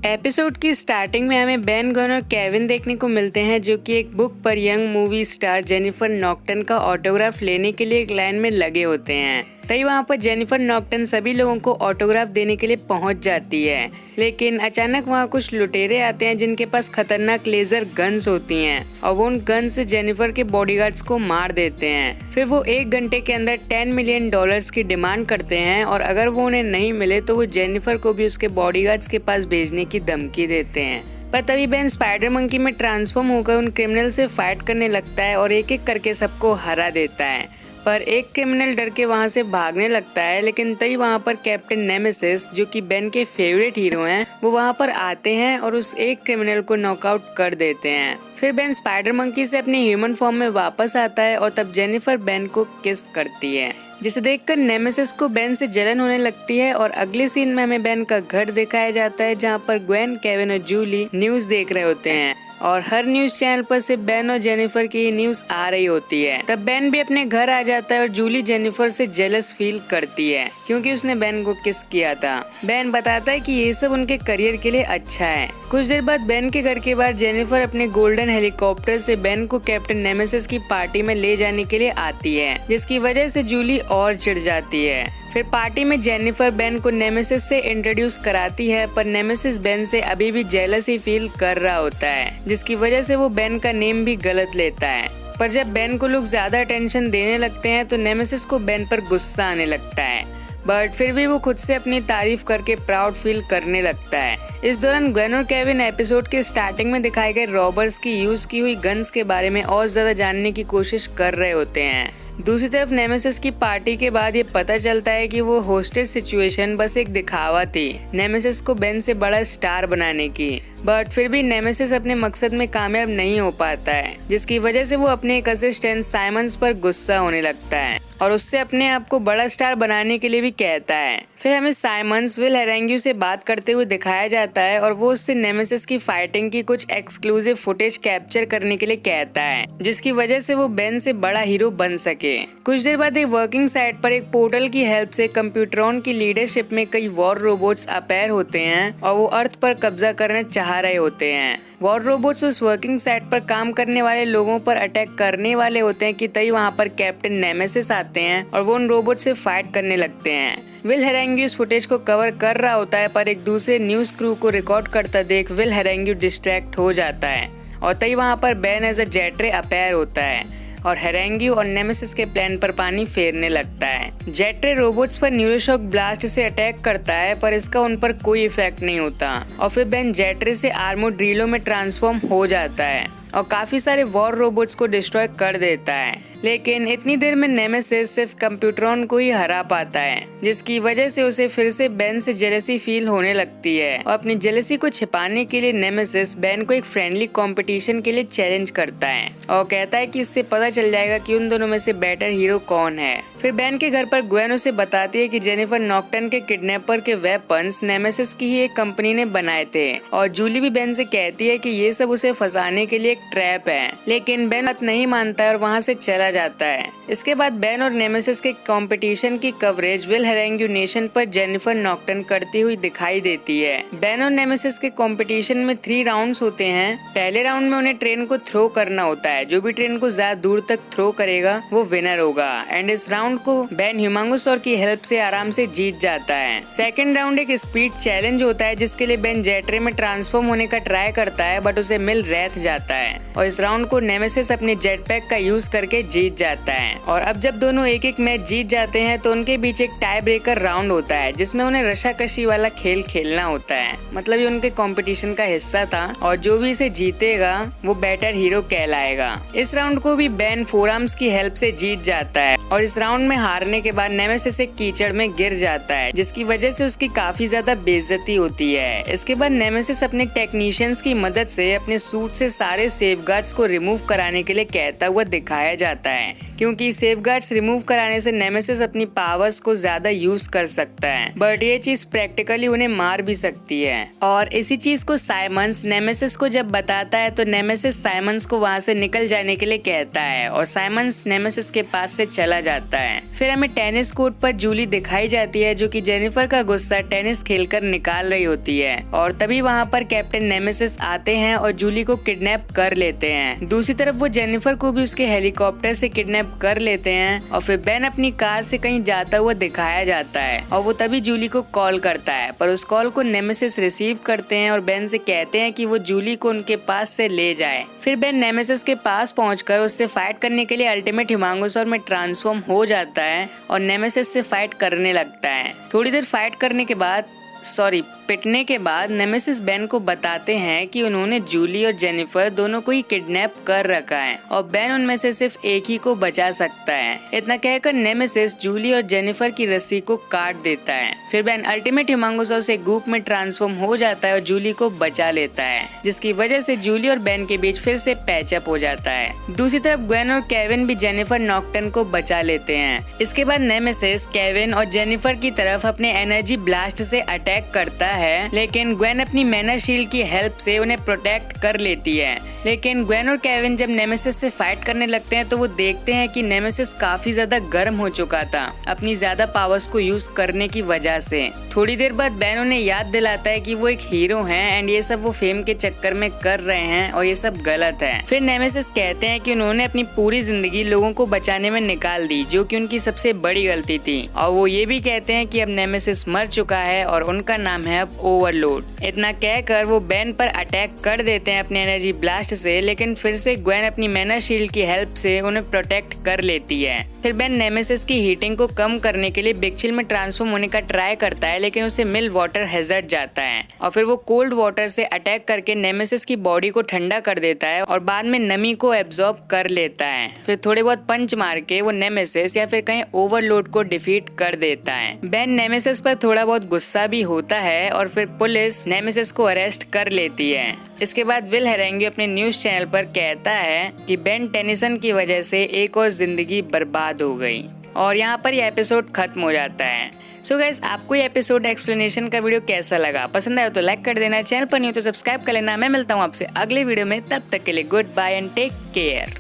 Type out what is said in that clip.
Episode की starting में हमें बेन, गन और केविन देखने को मिलते हैं जो कि एक बुक पर यंग मूवी स्टार जेनिफर नॉक्टन का ऑटोग्राफ लेने के लिए एक लाइन में लगे होते हैं। तभी वहाँ पर जेनिफर नॉक्टन सभी लोगों को ऑटोग्राफ देने के लिए पहुँच जाती है, लेकिन अचानक वहाँ कुछ लुटेरे आते हैं जिनके पास खतरनाक लेजर गन्स होती हैं और वो उन गन से जेनिफर के बॉडीगार्ड्स को मार देते हैं। फिर वो 1 घंटे के अंदर $10 मिलियन की डिमांड करते हैं और अगर वो उन्हें नहीं मिले तो वो जेनिफर को भी उसके बॉडीगार्ड्स के पास भेजने की धमकी देते हैं। पर तभी बेन स्पाइडर मंकी में ट्रांसफॉर्म होकर उन क्रिमिनल से फाइट करने लगता है और एक एक करके सबको हरा देता है। पर एक क्रिमिनल डर के वहाँ से भागने लगता है, लेकिन तभी वहाँ पर कैप्टन नेमेसिस जो कि बेन के फेवरेट हीरो हैं वो वहाँ पर आते हैं और उस एक क्रिमिनल को नॉकआउट कर देते हैं। फिर बेन स्पाइडर मंकी से अपने ह्यूमन फॉर्म में वापस आता है और तब जेनिफर बेन को किस करती है, जिसे देखकर नेमेसिस को बेन से जलन होने लगती है। और अगले सीन में हमें बेन का घर दिखाया जाता है जहाँ पर ग्वेन, केविन और जूली न्यूज देख रहे होते हैं और हर न्यूज चैनल पर सिर्फ बेन और जेनिफर की न्यूज आ रही होती है। तब बेन भी अपने घर आ जाता है और जूली जेनिफर से जेलस फील करती है क्योंकि उसने बेन को किस किया था। बेन बताता है कि ये सब उनके करियर के लिए अच्छा है। कुछ देर बाद बेन के घर के बाहर जेनिफर अपने गोल्डन हेलीकॉप्टर से बेन को कैप्टन नेमेसिस की पार्टी में ले जाने के लिए आती है, जिसकी वजह से जूली और चिढ़ जाती है। फिर पार्टी में जेनिफर बेन को नेमेसिस से इंट्रोड्यूस कराती है, पर नेमेसिस बेन से अभी भी जेलस ही फील कर रहा होता है, जिसकी वजह से वो बेन का नेम भी गलत लेता है। पर जब बेन को लोग ज्यादा अटेंशन देने लगते हैं तो नेमेसिस को बेन पर गुस्सा आने लगता है, बट फिर भी वो खुद से अपनी तारीफ करके प्राउड फील करने लगता है। इस दौरान ग्वेन और केविन एपिसोड के स्टार्टिंग में दिखाए गए रॉबर्स की यूज की हुई गन्स के बारे में और ज्यादा जानने की कोशिश कर रहे होते हैं। दूसरी तरफ नेमेसिस की पार्टी के बाद ये पता चलता है कि वो होस्टेज सिचुएशन बस एक दिखावा थी नेमेसिस को बेन से बड़ा स्टार बनाने की, बट फिर भी नेमेसिस अपने मकसद में कामयाब नहीं हो पाता है, जिसकी वजह से वो अपने एक असिस्टेंट साइमंस पर गुस्सा होने लगता है और उससे अपने आप को बड़ा स्टार बनाने के लिए भी कहता है। फिर हमें साइमंस विल हेरेंग्यू से बात करते हुए दिखाया जाता है और वो उससे नेमेसिस की फाइटिंग की कुछ एक्सक्लूसिव फुटेज कैप्चर करने के लिए कहता है, जिसकी वजह से वो बेन से बड़ा हीरो बन सके। कुछ देर बाद एक वर्किंग साइट पर एक पोर्टल की हेल्प से कंप्यूटरॉन की लीडरशिप में कई वॉर रोबोट्स अपीयर होते हैं और वो अर्थ पर कब्जा करना चाह रहे होते हैं। वॉर रोबोट्स उस वर्किंग साइट पर काम करने वाले लोगों पर अटैक करने वाले होते हैं कि तभी वहाँ पर कैप्टन नेमेसिस आते हैं और वो उन रोबोट से फाइट करने लगते हैं। विल हेरेंग्यू इस फुटेज को कवर कर रहा होता है, पर एक दूसरे न्यूज क्रू को रिकॉर्ड करता देख विल हेरेंग्यू डिस्ट्रैक्ट हो जाता है और तभी वहाँ पर बेन एज अ जेट रे अपीयर होता है और हेरेंग्यू और नेमेसिस के प्लान पर पानी फेरने लगता है। जेट रे रोबोट्स पर न्यूरोशॉक ब्लास्ट से अटैक करता है, पर इसका उन पर कोई इफेक्ट नहीं होता और फिर बेन जेट रे से आर्मोर्ड ड्रिलो में ट्रांसफॉर्म हो जाता है और काफी सारे वॉर रोबोट्स को डिस्ट्रॉय कर देता है। लेकिन इतनी देर में नेमेसिस सिर्फ कंप्यूटरॉन को ही हरा पाता है, जिसकी वजह से उसे फिर से बेन से जेलसी फील होने लगती है और अपनी जेलसी को छिपाने के लिए नेमेसिस बेन को एक फ्रेंडली कंपटीशन के लिए चैलेंज करता है और कहता है कि इससे पता चल जाएगा कि उन दोनों में से बेटर हीरो कौन है। फिर बेन के घर पर ग्वेन उसे बताती है कि जेनिफर नॉक्टन के किडनैपर के वेपन्स नेमेसिस की ही एक कंपनी ने बनाए थे और जूली भी बेन से कहती है कि ये सब उसे फंसाने के लिए एक ट्रैप है, लेकिन बेन बात नहीं मानता है और वहाँ से चला जाता है। इसके बाद बेन और नेमेसिस के कंपटीशन की कवरेज विल हेरेंग्यू नेशन पर जेनिफर नॉक्टन करती हुई दिखाई देती है। बेन और नेमेसिस के कंपटीशन में 3 राउंड्स होते हैं। पहले राउंड में उन्हें ट्रेन को थ्रो करना होता है, जो भी ट्रेन को ज्यादा दूर तक थ्रो करेगा वो विनर होगा एंड इस राउंड को बेन ह्यूमांगोसॉर की हेल्प से आराम से जीत जाता है। सेकंड राउंड एक स्पीड चैलेंज होता है जिसके लिए बेन जेट रे में ट्रांसफॉर्म होने का ट्राई करता है, बट उसे मिल रेथ जाता है और इस राउंड को नेमेसिस अपने जेट पैक का यूज करके जीत जाता है। और अब जब दोनों एक एक मैच जीत जाते हैं तो उनके बीच एक टाई ब्रेकर राउंड होता है जिसमें उन्हें रशाकशी वाला खेल खेलना होता है, मतलब ये उनके कंपटीशन का हिस्सा था और जो भी इसे जीतेगा वो बेटर हीरो कहलाएगा। इस राउंड को भी बेन फोरआर्म्स की हेल्प से जीत जाता है और इस राउंड में हारने के बाद नेमेसिस एक कीचड़ में गिर जाता है, जिसकी वजह से उसकी काफी ज्यादा बेइज्जती होती है। इसके बाद नेमेसिस अपने टेक्नीशियंस की मदद से अपने सूट से सारे सेफगार्ड्स को रिमूव कराने के लिए कहता हुआ दिखाया जाता जाता है क्योंकि सेफगार्ड्स रिमूव कराने से नेमेसिस अपनी पावर्स को ज्यादा यूज कर सकता है, बट ये चीज प्रैक्टिकली उन्हें मार भी सकती है। और इसी चीज को साइमंस नेमेसिस को जब बताता है तो नेमेसिस साइमंस को वहाँ से निकल जाने के लिए कहता है और साइमंस नेमेसिस के पास से चला जाता है। फिर हमें टेनिस कोर्ट पर जूली दिखाई जाती है जो कि जेनिफर का गुस्सा टेनिस खेलकर निकाल रही होती है और तभी वहाँ पर कैप्टन नेमेसिस आते हैं और जूली को किडनैप कर लेते हैं। दूसरी तरफ वो जेनिफर को भी उसके हेलीकॉप्टर से किडनैप कर लेते हैं और फिर बेन अपनी कार से कहीं जाता हुआ दिखाया जाता है और वो तभी जूली को कॉल करता है, पर उस कॉल को नेमेसिस रिसीव करते हैं और बेन से कहते हैं कि वो जूली को उनके पास से ले जाए। फिर बेन नेमेसिस के पास पहुंचकर उससे फाइट करने के लिए अल्टीमेट ह्यूमांगोसॉर में ट्रांसफॉर्म हो जाता है और नेमेसिस से फाइट करने लगता है। थोड़ी देर फाइट करने के बाद पिटने के बाद नेमेसिस बेन को बताते हैं कि उन्होंने जूली और जेनिफर दोनों को ही किडनैप कर रखा है और बेन उनमें से सिर्फ एक ही को बचा सकता है। इतना कहकर नेमेसिस जूली और जेनिफर की रस्सी को काट देता है। फिर बेन अल्टीमेट ह्यूमांगोसॉर से गोप में ट्रांसफॉर्म हो जाता है और जूली को बचा लेता है, जिसकी वजह से जूली और बेन के बीच फिर से पैचअप हो जाता है। दूसरी तरफ ग्वेन और केविन भी जेनिफर नॉक्टन को बचा लेते हैं। इसके बाद नेमेसिस केविन और जेनिफर की तरफ अपने एनर्जी ब्लास्ट से अटैक करता है, लेकिन ग्वेन अपनी मैना शील्ड की हेल्प से उन्हें प्रोटेक्ट कर लेती है। लेकिन ग्वेन और केविन जब नेमेसिस से फाइट करने लगते हैं तो वो देखते हैं कि नेमेसिस काफी ज्यादा गर्म हो चुका था अपनी ज्यादा पावर्स को यूज करने की वजह से। थोड़ी देर बाद बेन उन्हें याद दिलाता है कि वो एक हीरो हैं एंड ये सब वो फेम के चक्कर में कर रहे हैं और ये सब गलत है। फिर नेमेसिस कहते हैं कि उन्होंने अपनी पूरी जिंदगी लोगों को बचाने में निकाल दी, जो कि उनकी सबसे बड़ी गलती थी। और वो ये भी कहते हैं कि अब नेमेसिस मर चुका है और उनका नाम है अब ओवरलोड। इतना कहकर वो बेन पर अटैक कर देते हैं अपनी एनर्जी ब्लास्ट से, लेकिन फिर से ग्वेन अपनी मैना शील्ड की हेल्प से उन्हें प्रोटेक्ट कर लेती है। फिर बेन नेमेसिस की हीटिंग को कम करने के लिए बिग चिल में ट्रांसफॉर्म होने का ट्राई करता है, लेकिन उसे मिल वाटर हैजर्ड जाता है और फिर वो कोल्ड वाटर से अटैक करके नेमेसिस की बॉडी को ठंडा कर देता है और बाद में नमी को एब्जॉर्ब कर लेता है। फिर थोड़े बहुत पंच मार के वो नेमेसिस या फिर कहीं ओवरलोड को डिफीट कर देता है। बेन नेमेसिस पर थोड़ा बहुत गुस्सा भी होता है और फिर पुलिस नेमेसिस को अरेस्ट कर लेती है। इसके बाद विल हेरेंगी अपने न्यूज चैनल पर कहता है कि बेन टेनिसन की वजह से एक और जिंदगी बर्बाद हो गई और यहाँ पर यह एपिसोड खत्म हो जाता है। सो गाइस, आपको ये एपिसोड एक्सप्लेनेशन का वीडियो कैसा लगा? पसंद आया तो लाइक कर देना, चैनल पर नहीं हो तो सब्सक्राइब कर लेना। मैं मिलता हूँ आपसे अगले वीडियो में, तब तक के लिए good bye and take care.